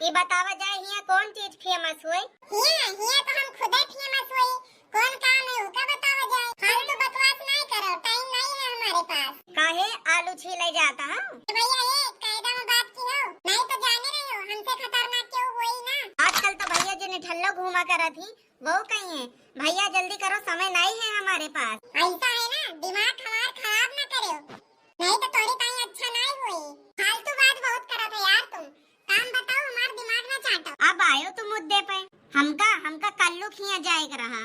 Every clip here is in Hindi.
ये बतावा जाए हिया कौन चीज फेमस हुई? हिया हिया तो हम खुद ही फेमस हुई। कौन काम है उसका बतावा जाए। फालतू बकवास नहीं करो, टाइम नहीं है हमारे पास। काहे आलू छीले जाता हूँ? भैया ये कायदा में बात की हो, नहीं तो जाने रही हो हमसे खतरनाक क्यों हुई ना। आजकल तो भैया जो निठल्लो घूमा करा थी वो कहीं है? भैया जल्दी करो, समय नहीं है हमारे पास। ऐसा है ना, दिमाग हमारा खराब न करो, नहीं तो तोरी ताई अच्छा नहीं हुई। फालतू बात बहुत करत है यार तुम। काम बताओ, हमारा दिमाग न चाटो। अब आयो तुम मुद्दे पे। हमका कल्लू खिया जाएगा रहा।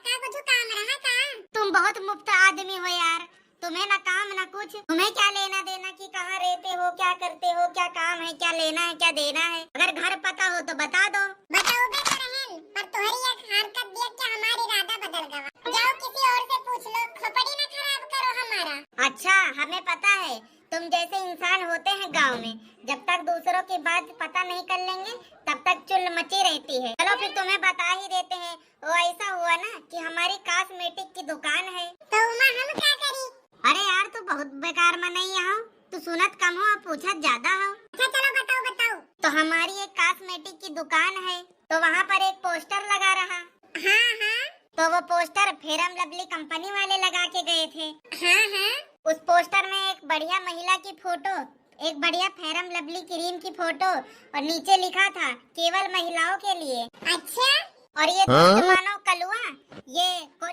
का कुछ काम रहा का? तुम बहुत मुफ्त आदमी हो यार, तुम्हें ना काम ना कुछ। तुम्हें क्या लेना देना कि कहाँ रहते हो, क्या करते हो, क्या काम है, क्या लेना है, क्या देना है? अगर घर पता हो तो बता दो। बताओगे तो रहें, पर तुम्हारी एक हरकत देख के हमारी इरादा बदल गया। जाओ किसी और से पूछ लो, खोपड़ी न खराब करो हमारा। अच्छा, हमें पता है तुम जैसे इंसान होते हैं गांव में, जब तक दूसरों की बात पता नहीं कर लेंगे तब तक चुल मची रहती है। चलो फिर तुम्हें बता ही देते हैं। वो ऐसा हुआ ना कि हमारी कॉस्मेटिक की दुकान है। तो उमा हम क्या करी? अरे यार तू बहुत बेकार में नहीं आओ, तू सुनत कम हो और पूछत ज्यादा हो। अच्छा चलो बताओ। तो हमारी एक कॉस्मेटिक की दुकान है, तो वहाँ पर एक पोस्टर लगा रहा। हाँ। तो वो पोस्टर फेरम लवली कंपनी वाले लगा के गए थे। हाँ। उस पोस्टर में एक बढ़िया महिला की फोटो, एक बढ़िया फेरम लवली क्रीम की फोटो और नीचे लिखा था केवल महिलाओं के लिए। अच्छा। और ये दोस्त मानो कलुआ,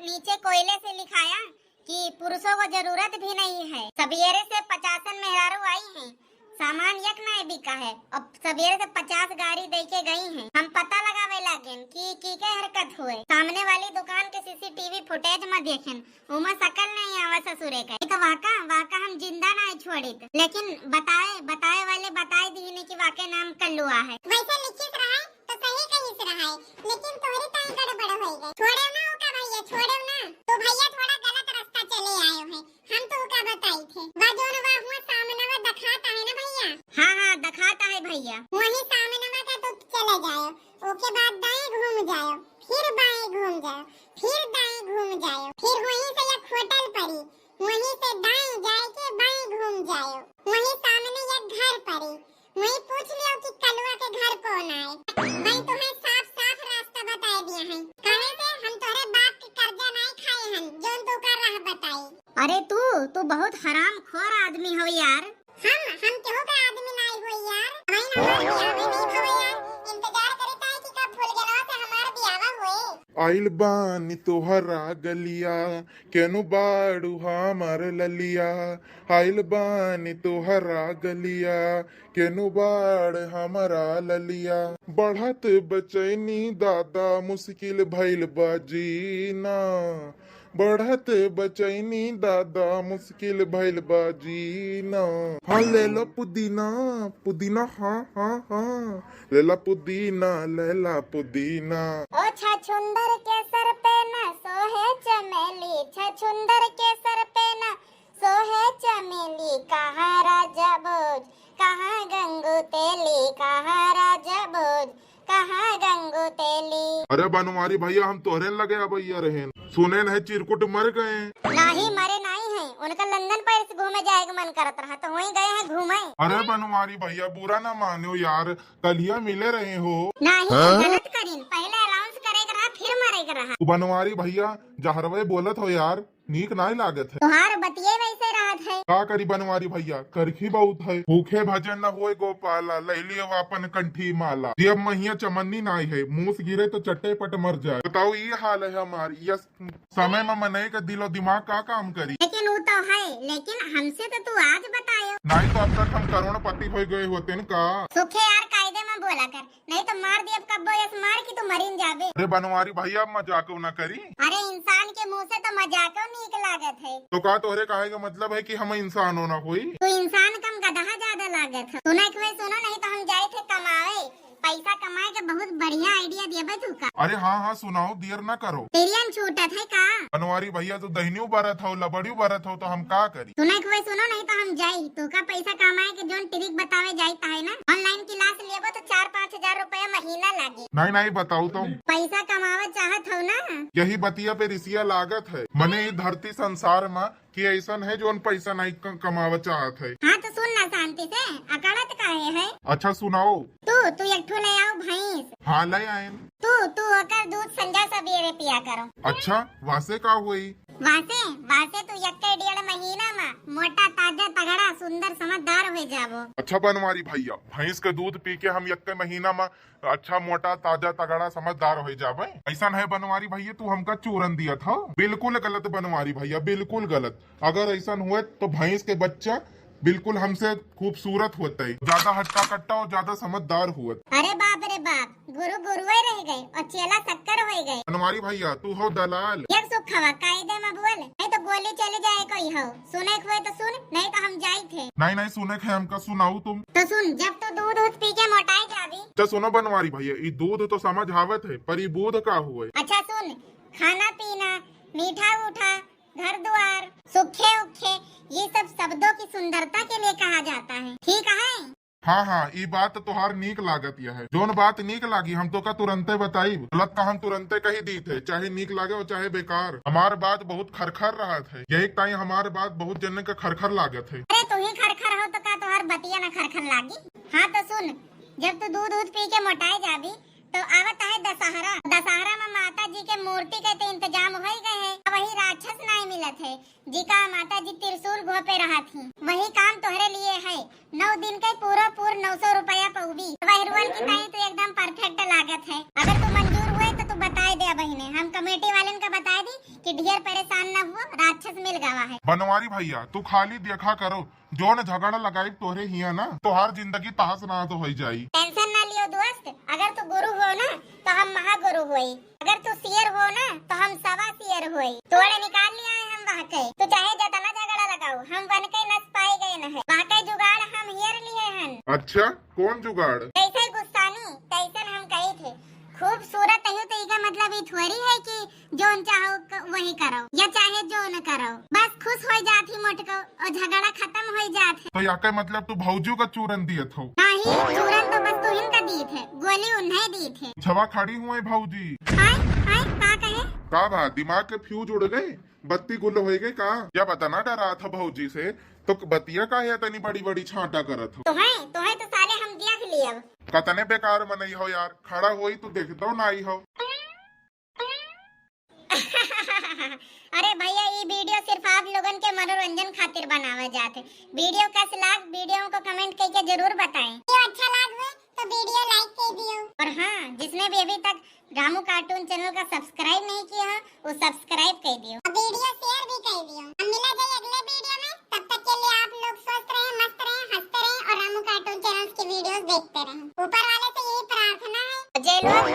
नीचे कोयले से लिखाया कि पुरुषों को जरूरत भी नहीं है। सवेरे से 50 मेहरारू आई हैं, सामान यक नहीं बिका है और सवेरे से 50 गाड़ी दे के गई हैं। हम पता लगावे लागेन कि के हरकत हुए। सामने वाली दुकान के सीसीटीवी फुटेज में देखें, उमा सकल नहीं आवा ससुरे का। तो वाका हम जिंदा नहीं छोड़ी, लेकिन बताए वाले बताए दीने की वाके नाम कल्लुआ है। वैसे लिखित रहा है तो सही कहीं से रहा है, लेकिन तोहरी ताई गड़बड़ हो गई। छोड़ो ना ओका भैया, छोड़ो ना। तो भैया थोड़ा गलत रास्ता चले आए हैं, हम तो ओका बताई थे। वाजोनवा हुआ सामने में दिखाता है ना भैया। हाँ दिखाता है भैया। वही सामने में का तो चले जाओ, ओके बाद दाएं घूम जाओ, फिर बाएं घूम जाओ, फिर दाएं घूम जाओ, फिर वहीं से एक होटल पड़ी, वहीं से दाएं जाए के बाएं घूम जाओ, वहीं सामने एक घर पड़ी, वहीं पूछ लियो कि कलुआ के घर कौन आए। मैं तुम्हें साफ रास्ता बता दिया है। कहे से हम तोरे बाप के कर्जा नहीं खाए हैं, जोन तू कर रहा बताई। अरे तू बहुत हराम खोर आदमी हो यार। हम क्यों का आदमी नहीं हो यार? हमें हमारे बियाह में नहीं भवे यार। इंतजार करता है कि कब फूल गलवा से हमारा बियाह होए। आइल बानी तोहरा गलिया केनु बाड़ू हमार ललिया। आइल बानी तोहरा गलिया केनु बाड़ हमारा ललिया। बढ़त बचैनी दादा मुश्किल भइल बाजीना। बढ़त बचैनी दादा मुश्किल भइल बाजीना। हाँ लेला पुदीना हाँ लेला पुदीना। ओ छछुंदर के सर पे न सोहे चमेली, छछुंदर के सर पे न सोहे चमेली। कहाँ राजा भोज, कहाँ गंगू तेली, कहाँ राजा भोज, कहाँ गंगू तेली। अरे बनवारी भैया हम तोहरे लगे भैया रहे, सुने नहीं चिरकुट मर गए। नहीं मरे नहीं है, उनका लंदन पेरिस घूमे जाएगा मन करत रहा तो वहीं गए हैं घूमे। अरे बनवारी भैया बुरा ना मानो यार, कलिया मिले रहे हो। नहीं गलत करीन, पहले अनाउंस करेगा रहा फिर मरेगा रहा। बनवारी भैया जहरवे बोलत हो यार, नीक नहीं लागत है। तुहार बतिये वैसे राहत है। का करी बनवारी भैया, करखी बहुत है। भूखे भजन न होए गोपाला, लैलिए वापन कंठी माला। जब महिया चमन्नी नाई है, मुंह से गिरे तो चट्टे पट मर जाए। बताओ ये हाल है हमारी। ये समय में मने का दिलो दिमाग का काम करी। लेकिन वो तो है, लेकिन हमसे तो तू आज बतायो। नहीं तो अब तक हम करोड़पति हो गए होते न का। सुखे यार कायदे में बोला कर, नहीं तो मार दिए कब्बो यस मार की तो मरीन जाबे। अरे बनवारी भैया मजाक न करी। अरे इंसान के मुंह से तो मजाक नीक लागत है। तो का तोहरे कहे का मतलब है कि हम इंसान होना हुई। तो इंसान कम गधा ज्यादा लागत है। सुना कि सुनो, नहीं तो हम जाए थे कमाए, पैसा कमाए के बहुत बढ़िया आइडिया दिया तू का। अरे हाँ सुनाओ, देर न करो। तेरियन छूटत है का? बनवारी भैया तो दहनी बरत हो, लबड़ी बरत हो, तो हम का करी। सुना कि सुनो, नहीं तो हम जाई तो का पैसा कमाए के जोन ट्रिक बतावे जाता है ना, ऑनलाइन क्लास लेबो तो 4-5 हजार रुपया महीना लागे। नहीं बताऊ तो पैसा कमावा चाहत हो ना, यही बतिया पे रिसिया लागत है। मने धरती संसार में कि ऐसा है जो पैसा नहीं कमावा चाहत है। हाँ तो सुन ना शांति से, अकड़त काहे है? अच्छा सुनाओ। तू एक ठो ले आओ भैंस। हाँ ले आए। तू होकर दूध संजा सवेरे पिया करो। अच्छा वासे का हुई? वासे तू एक 1.5 महीना में मोटा ताजा तगड़ा सुंदर समझदार हो जाबो। अच्छा बनवारी भैया, भैंस के दूध पी के हम 1 महीना में अच्छा मोटा ताजा तगड़ा समझदार हो जाबे? ऐसा है बनवारी भैया, तू हमका चूरन दिया था। बिल्कुल गलत बनवारी भैया, बिल्कुल गलत। अगर ऐसा हुए तो भैंस के बच्चा बिल्कुल हमसे खूबसूरत होते है, ज्यादा हट्टा कट्टा और ज्यादा समझदार हुआ। अरे बाप रे बाप, गुरु गुरुए रह गए और चेला शक्कर हो गए। बनवारी भैया तू हो दलाल। एक सुख खवा कायदे में बोल, नहीं तो गोली चले जाए कोई हो। सुने हुए तो सुन, नहीं तो हम जाए थे। नहीं सुने खे हमका सुनाऊ तुम। तो सुन, जब तो दूध पी के मोटाई जाबी। तो सुनो बनवारी भैया, ये दूध तो समझ आवत है, पर ये दूध का हुए? अच्छा सुन, खाना पीना, मीठा उठा, घर द्वार, सुखे उखे, ये सब शब्दों की सुंदरता के लिए कहा जाता है, ठीक है? हाँ ये बात तोहार नीक लागत यह है। जोन बात नीक लागी हम तो का तुरंते बताई, गलत का हम तुरंते कही दी थे, चाहे नीक लागे और चाहे बेकार। हमार बात बहुत खरखर रहा थे, यही टाइम हमारे बात बहुत जन के खरखर लागत है। अरे तू ही खरखर हो तो का तोहार बतिया न खरखर लागी? हाँ तो सुन, जब तू दूध पी के मोटाए जाबी तो आवत है दशहरा में माता जी के मूर्ति के तो इंतजाम हो गए है। वही राक्षस नहीं मिलत है जी का माता जी त्रिशूल घोपे रहा थी, वही काम तोहरे लिए है। 9 दिन के पूरा 900 रुपया पहुबी। वही की ताई तो एकदम परफेक्ट लागत है। अगर तू मंजूर हुए तो तू बताए दे बहिने, हम कमेटी वाले का बता दी कि ढेर परेशान न हुआ, राक्षस मिल गवा है। बनवारी भैया तू खाली देखा करो, जोन झगड़ा लगाई तोहरे हिया ना तो हर जिंदगी तहस ना तो हो जाई। टेंशन ना लियो दोस्त, अगर तू गुरु हो ना तो हम महागुरु होई, अगर तू शेर हो ना तो हम सवा शेर होई। तोड़े निकाल लिया है हम वहाँ के, तो चाहे जतना झगड़ा लगाओ हम बन के नस पाए गए न है। वहाँ के जुगाड़ हम हेर लिए हन। अच्छा कौन जुगाड़? कैसे गुस्सानी तैसन हम कही थे, खूबसूरत है तो इसका मतलब ये थोड़ी है कि जोन चाहो वही करो या चाहे जो न करो, बस खुश हो जाती मोटको और झगड़ा खत्म हो जाते। तो याके मतलब तू भौजू का चूरन दिए थो? नहीं, चूरन तो बस तू इनका दी थे, गोली उन्हें दी थे। छवा खड़ी हुए भौजी। हाय का कहे? का बात, दिमाग के फ्यूज उड़ गए, बत्ती गुल हो गई का? क्या पता ना डरा था भौजी से, तो बतिया का है तनी बड़ी बड़ी छांटा करत हो। तो साले हम देख लिए अब। कतने बेकार में नहीं हो यार, खड़ा होई तो देख दो ना आई हो। अरे भैया ये वीडियो सिर्फ आप लोगन के मनोरंजन खातिर बनावा जाते। वीडियो कैसे लाग, वीडियो को कमेंट करके जरूर बताएं। वीडियो अच्छा लगा तो वीडियो लाइक कर दियो। और हाँ, जिसने भी अभी तक रामू कार्टून चैनल का सब्सक्राइब नहीं किया है वो सब्सक्राइब कर दियो। वीडियो शेयर भी कर दियो। हम मिला जाए अगले वीडियो में, तब तक के लिए आप लोग स्वस्थ रहें, मस्त रहें, हंसते रहें और रामू कार्टून चैनल की वीडियोस देखते रहें। ऊपर वाले से यही प्रार्थना है। जय लोग